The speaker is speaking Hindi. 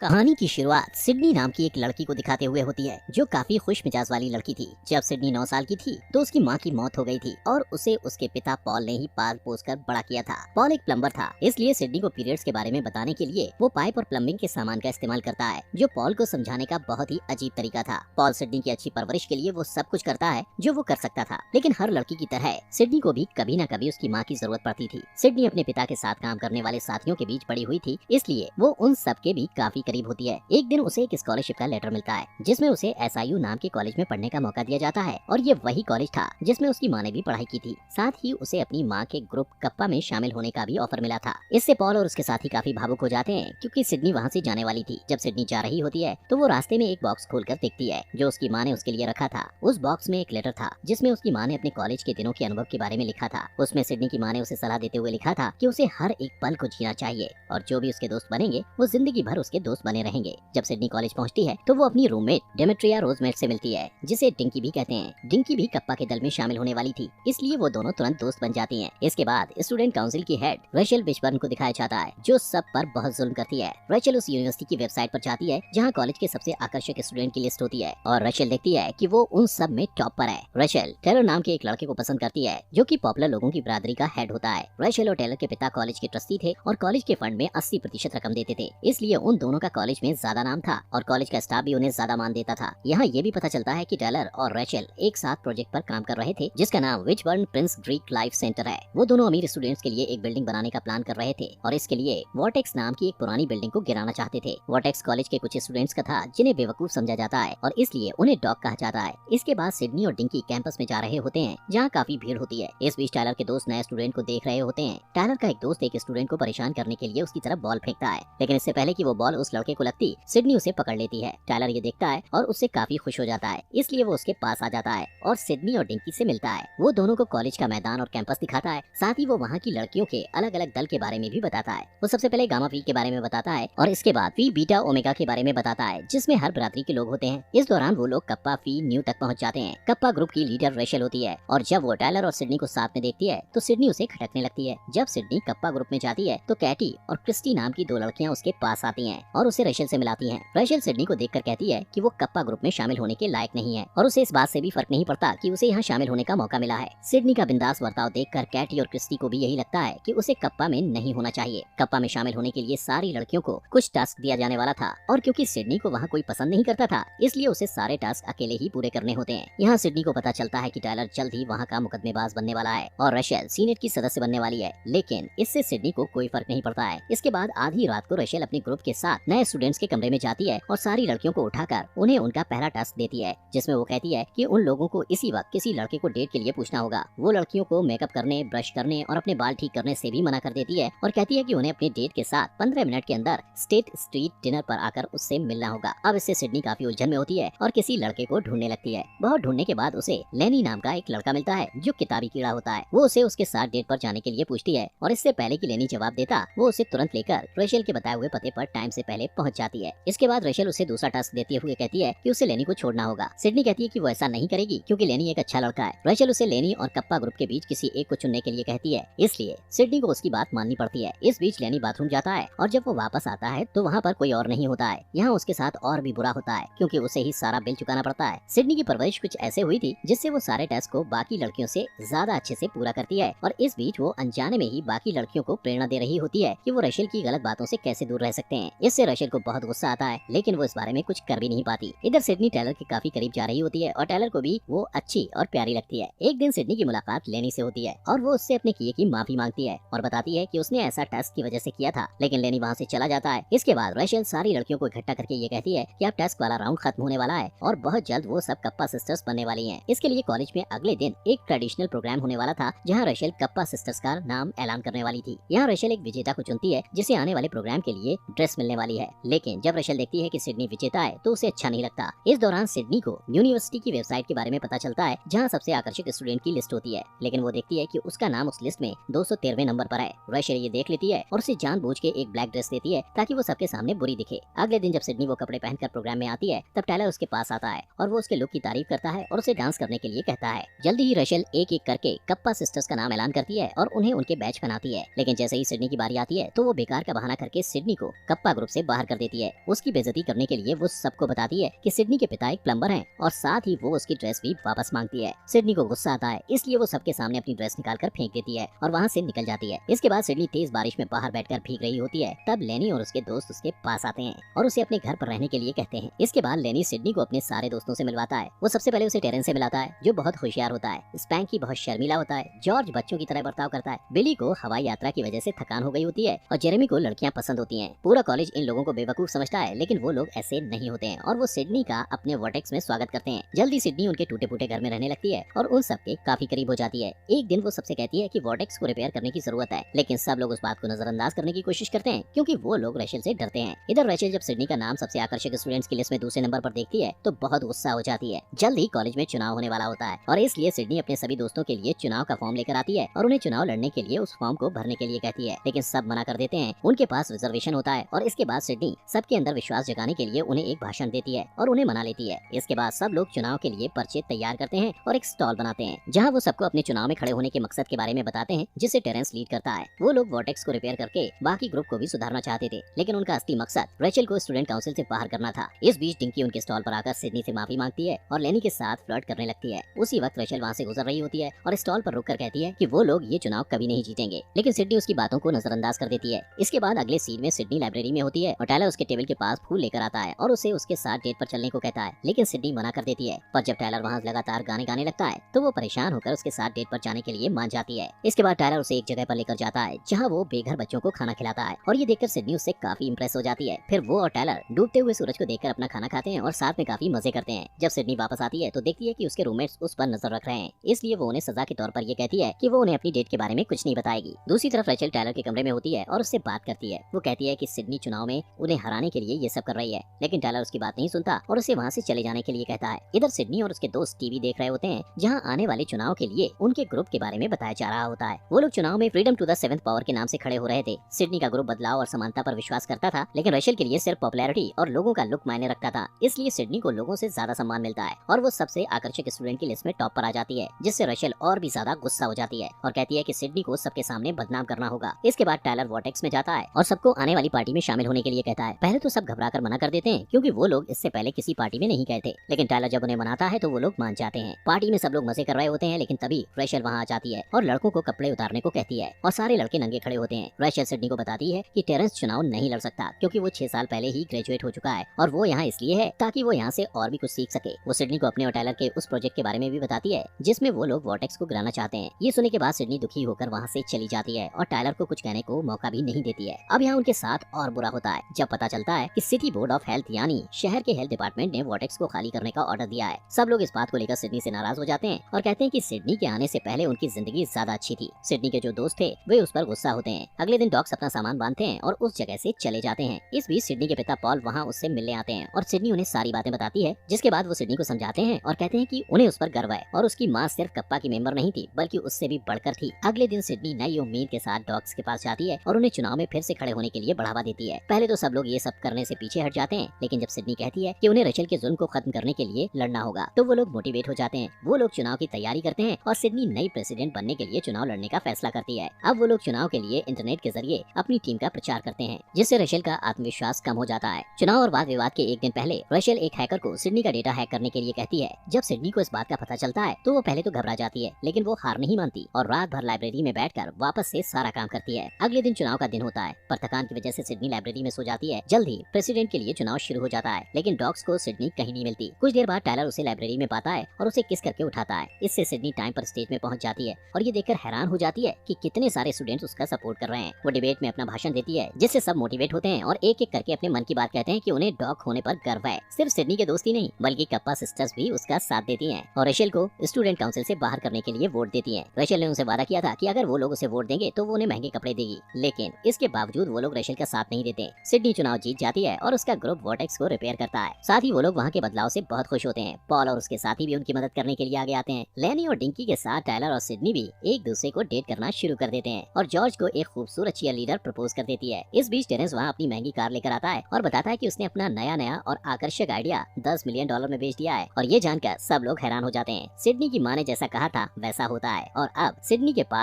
कहानी की शुरुआत सिडनी नाम की एक लड़की को दिखाते हुए होती है, जो काफी खुश मिजाज वाली लड़की थी। जब सिडनी 9 साल की थी तो उसकी माँ की मौत हो गई थी और उसे उसके पिता पॉल ने ही पाल पोस कर बड़ा किया था। पॉल एक प्लम्बर था, इसलिए सिडनी को पीरियड्स के बारे में बताने के लिए वो पाइप और प्लम्बिंग के सामान का इस्तेमाल करता है, जो पॉल को समझाने का बहुत ही अजीब तरीका था। पॉल सिडनी की अच्छी परवरिश के लिए वो सब कुछ करता है जो वो कर सकता था, लेकिन हर लड़की की तरह सिडनी को भी कभी न कभी उसकी माँ की जरूरत पड़ती थी। सिडनी अपने पिता के साथ काम करने वाले साथियों के बीच पड़ी हुई थी, इसलिए वो उन सब के भी काफी करीब होती है। एक दिन उसे एक स्कॉलरशिप का लेटर मिलता है, जिसमें उसे SIU नाम के कॉलेज में पढ़ने का मौका दिया जाता है, और ये वही कॉलेज था जिसमें उसकी माँ ने भी पढ़ाई की थी। साथ ही उसे अपनी माँ के ग्रुप कप्पा में शामिल होने का भी ऑफर मिला था। इससे पॉल और उसके साथी काफी भावुक हो जाते हैं, क्योंकि सिडनी वहाँ से जाने वाली थी। जब सिडनी जा रही होती है तो वो रास्ते में एक बॉक्स खोलकर देखती है, जो उसकी माँ ने उसके लिए रखा था। उस बॉक्स में एक लेटर था, जिसमें उसकी माँ ने अपने कॉलेज के दिनों के अनुभव के बारे में लिखा था। उसमें सिडनी की माँ ने उसे सलाह देते हुए लिखा था कि उसे हर एक पल को जीना चाहिए, और जो भी उसके दोस्त बनेंगे वो जिंदगी भर उसके दोस्त बने रहेंगे। जब सिडनी कॉलेज पहुंचती है तो वो अपनी रूममेट डेमेट्रिया रोजमेट से मिलती है, जिसे डिंकी भी कहते हैं। डिंकी भी कप्पा के दल में शामिल होने वाली थी, इसलिए वो दोनों तुरंत दोस्त बन जाती हैं। इसके बाद स्टूडेंट काउंसिल की हेड रेचल विशबर्न को दिखाया जाता है, जो सब पर बहुत जुल्म करती है। रेचल उस यूनिवर्सिटी की वेबसाइट पर जाती है जहाँ कॉलेज के सबसे आकर्षक स्टूडेंट की लिस्ट होती है, और रेचल देखती है कि वो उन सब में टॉप पर है। रेचल टेलर नाम के एक लड़के को पसंद करती है, जो कि पॉपुलर लोगों की बिरादरी का हेड होता है। रेचल और टेलर के पिता कॉलेज के ट्रस्टी थे और कॉलेज के फंड में 80% रकम देते थे, इसलिए उन दोनों का कॉलेज में ज्यादा नाम था और कॉलेज का स्टाफ भी उन्हें ज्यादा मान देता था। यहाँ ये भी पता चलता है कि टेलर और रेचल एक साथ प्रोजेक्ट पर काम कर रहे थे, जिसका नाम विचबर्न प्रिंस ग्रीक लाइफ सेंटर है। वो दोनों अमीर स्टूडेंट्स के लिए एक बिल्डिंग बनाने का प्लान कर रहे थे, और इसके लिए वॉटेक्स नाम की एक पुरानी बिल्डिंग को गिराना चाहते थे। वॉटेक्स कॉलेज के कुछ स्टूडेंट्स का था, जिन्हें बेवकूफ समझा जाता है, और इसलिए उन्हें डॉग कहा जाता है। इसके बाद सिडनी और डिंकी कैंपस में जा रहे होते हैं, जहाँ काफी भीड़ होती है। इस बीच टायलर के दोस्त नए स्टूडेंट को देख रहे होते हैं। टायलर का एक दोस्त एक स्टूडेंट को परेशान करने के लिए उसकी तरफ बॉल फेंकता है, लेकिन इससे पहले कि वो बॉल उस लड़के को लगती, सिडनी उसे पकड़ लेती है। टायलर ये देखता है और उससे काफी खुश हो जाता है, इसलिए वो उसके पास आ जाता है और सिडनी और डिंकी से मिलता है। वो दोनों को कॉलेज का मैदान और कैंपस दिखाता है, साथ ही वो वहाँ की लड़कियों के अलग अलग दल के बारे में भी बताता है। वो सबसे पहले गामा फी के बारे में बताता है, और इसके बाद फी बीटा ओमेगा के बारे में बताता है, जिसमें हर बिरादरी के लोग होते हैं। इस दौरान वो लोग कप्पा फी न्यू तक पहुँच जाते हैं। कप्पा ग्रुप की लीडर रेचल होती है, और जब वो टायलर और सिडनी को साथ में देखती है तो सिडनी उसे खटकने लगती है। जब सिडनी कप्पा ग्रुप में जाती है तो कैटी और क्रिस्टी नाम की दो लड़कियां उसके पास आती हैं और उसे रेचल से मिलाती हैं। रेचल सिडनी को देखकर कहती है कि वो कप्पा ग्रुप में शामिल होने के लायक नहीं है, और उसे इस बात से भी फर्क नहीं पड़ता कि उसे यहाँ शामिल होने का मौका मिला है। सिडनी का बिंदास बर्ताव देखकर कैटी और क्रिस्टी को भी यही लगता है कि उसे कप्पा में नहीं होना चाहिए। कप्पा में शामिल होने के लिए सारी लड़कियों को कुछ टास्क दिया जाने वाला था, और क्योंकि सिडनी को वहाँ कोई पसंद नहीं करता था, इसलिए उसे सारे टास्क अकेले ही पूरे करने होते हैं। यहाँ सिडनी को पता चलता है कि टायलर जल्द ही वहाँ का मुकदमेबाज बनने वाला है और रेचल सीनेट की सदस्य बनने वाली है, लेकिन इससे सिडनी को कोई फर्क नहीं पड़ता है। इसके बाद आधी रात को रेचल अपने ग्रुप के साथ नए स्टूडेंट्स के कमरे में जाती है और सारी लड़कियों को उठाकर उन्हें उनका पहला टास्क देती है, जिसमें वो कहती है कि उन लोगों को इसी वक्त किसी लड़के को डेट के लिए पूछना होगा। वो लड़कियों को मेकअप करने, ब्रश करने और अपने बाल ठीक करने से भी मना कर देती है, और कहती है कि उन्हें अपने डेट के साथ 15 मिनट के अंदर स्टेट स्ट्रीट डिनर पर आकर उससे मिलना होगा। अब इससे सिडनी काफी उलझन में होती है और किसी लड़के को ढूंढने लगती है। बहुत ढूंढने के बाद उसे लेनी नाम का एक लड़का मिलता है, जो किताबी कीड़ा होता है। वो उसे उसके साथ डेट पर जाने के लिए पूछती है, और इससे पहले कि लेनी जवाब देता, वो उसे तुरंत लेकर रेचल के बताए हुए पते पर टाइम से पहले पहुंच जाती है। इसके बाद रेचल उसे दूसरा टास्क देते हुए कहती है कि उसे लेनी को छोड़ना होगा। सिडनी कहती है कि वो ऐसा नहीं करेगी, क्योंकि लेनी एक अच्छा लड़का है। रेचल उसे लेनी और कप्पा ग्रुप के बीच किसी एक को चुनने के लिए कहती है, इसलिए सिडनी को उसकी बात माननी पड़ती है। इस बीच लेनी बाथरूम जाता है, और जब वो वापस आता है तो वहाँ पर कोई और नहीं होता है। यहाँ उसके साथ और भी बुरा होता है, क्योंकि उसे ही सारा बिल चुकाना पड़ता है। सिडनी की परवरिश कुछ ऐसे हुई थी, जिससे वो सारे टेस्ट को बाकी लड़कियों से ज्यादा अच्छे से पूरा करती है, और इस बीच वो अनजाने में ही बाकी लड़कियों को प्रेरणा दे रही होती है कि वो रेचल की गलत बातों से कैसे दूर रह सकते हैं। इससे रेचल को बहुत गुस्सा आता है, लेकिन वो इस बारे में कुछ कर भी नहीं पाती। इधर सिडनी टेलर के काफी करीब जा रही होती है, और टेलर को भी वो अच्छी और प्यारी लगती है। एक दिन सिडनी की मुलाकात लेनी से होती है, और वो उससे अपने किए की माफी मांगती है और बताती है कि उसने ऐसा टास्क की वजह से किया था, लेकिन लेनी वहाँ से चला जाता है। इसके बाद रेचल सारी लड़कियों को इकट्ठा करके ये कहती है कि अब टास्क वाला राउंड खत्म होने वाला है, और बहुत जल्द वो सब कप्पा सिस्टर्स बनने वाली हैं। इसके लिए कॉलेज में अगले दिन एक ट्रेडिशनल प्रोग्राम होने वाला था, जहाँ रेचल कप्पा सिस्टर्स का नाम ऐलान करने वाली थी। यहाँ रेचल एक विजेता को चुनती है, जिसे आने वाले प्रोग्राम के लिए ड्रेस मिलने वाली है, लेकिन जब रेचल देखती है कि सिडनी विजेता है तो उसे अच्छा नहीं लगता। इस दौरान सिडनी को यूनिवर्सिटी की वेबसाइट के बारे में पता चलता है, जहाँ सबसे आकर्षक स्टूडेंट की लिस्ट होती है, लेकिन वो देखती है कि उसका नाम उस लिस्ट में 213वें नंबर पर है। रेचल ये देख लेती है और उसे जानबूझ के एक ब्लैक ड्रेस देती है, ताकि वो सबके सामने बुरी दिखे। अगले दिन जब सिडनी वो कपड़े पहनकर प्रोग्राम में आती है, तब टायलर उसके पास आता है और वो उसके लुक की तारीफ करता है और उसे डांस करने के लिए कहता है। जल्दी ही रेचल एक एक करके कप्पा सिस्टर्स का नाम ऐलान करती है और उन्हें उनके बैच बनाती है, लेकिन जैसे ही सिडनी की बारी आती है तो वो बेकार का बहाना करके सिडनी को कप्पा ग्रुप से बाहर कर देती है। उसकी बेइज्जती करने के लिए वो सबको बताती है कि सिडनी के पिता एक प्लम्बर हैं और साथ ही वो उसकी ड्रेस भी वापस मांगती है। सिडनी को गुस्सा आता है, इसलिए वो सबके सामने अपनी ड्रेस निकालकर फेंक देती है और वहाँ से निकल जाती है। इसके बाद सिडनी तेज बारिश में बाहर बैठकर भीग रही होती है। तब लेनी और उसके दोस्त उसके पास आते हैं और उसे अपने घर पर रहने के लिए कहते हैं। इसके बाद लेनी सिडनी को अपने सारे दोस्तों से मिलवाता है। वो सबसे पहले उसे टेरेंस से मिलाता है, जो बहुत होशियार होता है। स्पैंकी बहुत शर्मीला होता है। जॉर्ज बच्चों की तरह बर्ताव करता है। बिली को हवाई यात्रा की वजह से थकान हो गई होती है और जेरेमी को लड़कियां पसंद होती हैं। पूरा कॉलेज इन लोगों को बेवकूफ समझता है, लेकिन वो लोग ऐसे नहीं होते हैं और वो सिडनी का अपने वर्टेक्स में स्वागत करते हैं। जल्दी सिडनी उनके टूटे फूटे घर में रहने लगती है और उन सबके काफी करीब हो जाती है। एक दिन वो सबसे कहती है कि वर्टेक्स को रिपेयर करने की जरूरत है, लेकिन सब लोग उस बात को नजरअंदाज करने की कोशिश करते हैं क्योंकि वो लोग रेचल से डरते हैं। इधर रेचल जब सिडनी का नाम सबसे आकर्षक स्टूडेंट्स की लिस्ट में दूसरे नंबर पर देखती है तो बहुत गुस्सा हो जाती है। जल्द ही कॉलेज में चुनाव होने वाला होता है और इसलिए सिडनी अपने सभी दोस्तों के लिए चुनाव का फॉर्म लेकर आती है और उन्हें चुनाव लड़ने के लिए उस फॉर्म को भरने के लिए कहती है, लेकिन सब मना कर देते हैं। उनके पास रिजर्वेशन होता है और इसके बाद सिडनी सबके अंदर विश्वास जगाने के लिए उन्हें एक भाषण देती है और उन्हें मना लेती है। इसके बाद सब लोग चुनाव के लिए पर्चे तैयार करते हैं और एक स्टॉल बनाते हैं जहाँ वो सबको अपने चुनाव में खड़े होने के मकसद के बारे में बताते हैं, जिसे टेरेंस लीड करता है। वो लोग वर्टेक्स को रिपेयर करके बाकी ग्रुप को भी सुधारना चाहते थे, लेकिन उनका असली मकसद रेचल को स्टूडेंट काउंसिल से बाहर करना था। इस बीच डिंकी उनके स्टॉल पर आकर सिडनी से माफी मांगती है और लेनी के साथ फ्लर्ट करने लगती है। उसी वक्त रेचल वहाँ से गुजर रही होती है और स्टॉल पर रुककर कहती है कि वो लोग ये चुनाव कभी नहीं जीतेंगे, लेकिन सिडनी उसकी बातों को नजरअंदाज कर देती है। इसके बाद अगले सीन में सिडनी लाइब्रेरी में होती है और टायलर उसके टेबल के पास फूल लेकर आता है और उसे उसके साथ डेट पर चलने को कहता है, लेकिन सिडनी मना कर देती है। पर जब टायलर वहाँ लगातार गाने गाने लगता है तो वो परेशान होकर उसके साथ डेट पर जाने के लिए मान जाती है। इसके बाद टायलर उसे एक जगह पर लेकर जाता है जहाँ वो बेघर बच्चों को खाना खिलाता है और ये देखकर सिडनी उससे काफी इंप्रेस हो जाती है। फिर वो और टायलर डूबते हुए सूरज को देखकर अपना खाना खाते हैं और साथ में काफी मजे करते हैं। जब सिडनी वापस आती है तो देखती है कि उसके रूममेट्स उस पर नजर रख रहे हैं, इसलिए वो उन्हें सजा के तौर पर ये कहती है कि वो उन्हें अपनी डेट के बारे में कुछ नहीं बताएगी। दूसरी तरफ रेचल टायलर के कमरे में होती है और उससे बात करती है। वो कहती है कि सिडनी चुनाव में उन्हें हराने के लिए ये सब कर रही है, लेकिन टायलर उसकी बात नहीं सुनता और उसे वहाँ से चले जाने के लिए कहता है। इधर सिडनी और उसके दोस्त टीवी देख रहे होते हैं जहाँ आने वाले चुनाव के लिए उनके ग्रुप के बारे में बताया जा रहा होता है। वो लोग चुनाव में freedom to the seventh power के नाम से खड़े हो रहे थे। सिडनी का ग्रुप बदलाव और समानता पर विश्वास करता था, लेकिन रेचल के लिए सिर्फ पॉपुलैरिटी और लोगों का लुक मायने रखता था। इसलिए सिडनी को लोगों से ज्यादा सम्मान मिलता है और वो सबसे आकर्षक स्टूडेंट की लिस्ट में टॉप पर आ जाती है, जिससे रेचल और भी ज्यादा गुस्सा हो जाती है और कहती है कि सिडनी को सबके सामने बदनाम करना होगा। इसके बाद टायलर वर्टेक्स में जाता है और सबको आने वाली पार्टी में शामिल होने के लिए कहता है। पहले तो सब घबराकर मना कर देते हैं क्योंकि वो लोग इससे पहले किसी पार्टी में नहीं गए थे, लेकिन टायलर जब उन्हें मनाता है तो वो लोग मान जाते हैं। पार्टी में सब लोग मजे कर रहे होते हैं, लेकिन तभी रेचल वहाँ आ जाती है और लड़कों को कपड़े उतारने को कहती है और सारे लड़के नंगे खड़े होते हैं। रेचल सिडनी को बताती है कि टेरेंस चुनाव नहीं लड़ सकता क्योंकि वो 6 साल पहले ही ग्रेजुएट हो चुका है और वो यहाँ इसलिए है ताकि वो यहाँ से और भी कुछ सीख सके। वो सिडनी को अपने और टायलर के उस प्रोजेक्ट के बारे में भी बताती है जिसमें वो लोग वर्टेक्स को गिराना चाहते हैं। ये सुनने के बाद सिडनी दुखी होकर वहाँ से चली जाती है और टायलर को कुछ कहने को मौका भी नहीं देती है। अब यहाँ उनके साथ और बुरा होता है जब पता चलता है कि सिटी बोर्ड ऑफ हेल्थ यानी शहर के हेल्थ डिपार्टमेंट ने वर्टेक्स को खाली करने का ऑर्डर दिया है। सब लोग इस बात को लेकर सिडनी से नाराज हो जाते हैं और कहते हैं कि सिडनी के आने से पहले उनकी जिंदगी ज्यादा अच्छी थी। सिडनी के जो दोस्त थे वे उस पर गुस्सा होते हैं। अगले दिन डॉक्स अपना सामान बांधते हैं और उस जगह से चले जाते हैं। इस बीच सिडनी के पिता पॉल वहाँ उससे मिलने आते हैं और सिडनी उन्हें सारी बातें बताती है, जिसके बाद वो सिडनी को समझाते हैं और कहते हैं कि उन्हें उस पर गर्व है और उसकी माँ सिर्फ कप्पा की मेंबर नहीं थी बल्कि उससे भी बढ़कर थी। अगले दिन सिडनी नई उम्मीद के साथ डॉग्स के पास जाती है और उन्हें चुनाव में फिर से खड़े होने के लिए बढ़ावा देती है। पहले तो सब लोग ये सब करने से पीछे हट जाते हैं, लेकिन जब सिडनी कहती है कि उन्हें रेचल के जुल्म को खत्म करने के लिए लड़ना होगा तो वो लोग मोटिवेट हो जाते हैं। वो लोग चुनाव की तैयारी करते हैं और सिडनी नई प्रेसिडेंट बनने के लिए चुनाव लड़ने का फैसला करती है। अब वो लोग चुनाव के लिए इंटरनेट के जरिए अपनी टीम का प्रचार करते हैं, जिससे रेचल का आत्मविश्वास कम हो जाता है। चुनाव और वाद विवाद के एक दिन पहले रेचल एक हैकर को सिडनी का डेटा हैक करने के लिए कहती है। जब सिडनी को इस बात का पता चलता है तो वो पहले तो घबरा जाती है, लेकिन वो हार नहीं मानती और रात भर लाइब्रेरी में बैठकर वापस से सारा काम करती है। अगले दिन चुनाव का दिन होता है, पर थकान की वजह से सिडनी लाइब्रेरी में सो जाती है। जल्द ही प्रेसिडेंट के लिए चुनाव शुरू हो जाता है, लेकिन डॉग्स को सिडनी कहीं नहीं मिलती। कुछ देर बाद टायलर उसे लाइब्रेरी में पाता है और उसे किस करके उठाता है। इससे सिडनी टाइम पर स्टेज में पहुंच जाती है और ये देखकर हैरान हो जाती है कि कितने सारे स्टूडेंट्स उसका सपोर्ट कर रहे हैं। वो डिबेट में अपना भाषण देती है, जिससे सब मोटिवेट होते हैं और एक एक करके अपने मन की बात कहते हैं कि उन्हें डॉग होने पर गर्व है। सिर्फ सिडनी के दोस्त ही नहीं बल्कि कप्पा सिस्टर्स भी उसका साथ देती हैं और रेचल को स्टूडेंट काउंसिल से बाहर करने के लिए वोट देती हैं। रेचल ने उनसे वादा किया था कि अगर वो लोग उसे वोट देंगे तो वो उन्हें महंगे कपड़े देगी, लेकिन इसके बावजूद वो लोग रेचल का साथ नहीं देते। सिडनी चुनाव जीत जाती है और उसका ग्रुप वर्टेक्स को रिपेयर करता है। साथ ही वो लोग वहाँ के बदलाव से बहुत खुश होते हैं। पॉल और उसके साथी भी उनकी मदद करने के लिए आगे आते हैं। लेनी और डिंकी के साथ टायलर और सिडनी भी एक दूसरे को डेट करना शुरू कर देते हैं और जॉर्ज को एक खूबसूरत चीयर लीडर प्रपोज कर देती है। इस बीच टेरेंस वहाँ अपनी महंगी कार लेकर आता है और बताता है कि उसने अपना नया और आकर्षक आइडिया $10 मिलियन में बेच दिया है और ये जानकर सब लोग हैरान हो जाते हैं। सिडनी की माँ ने जैसा कहा था वैसा होता है और अब सिडनी के पास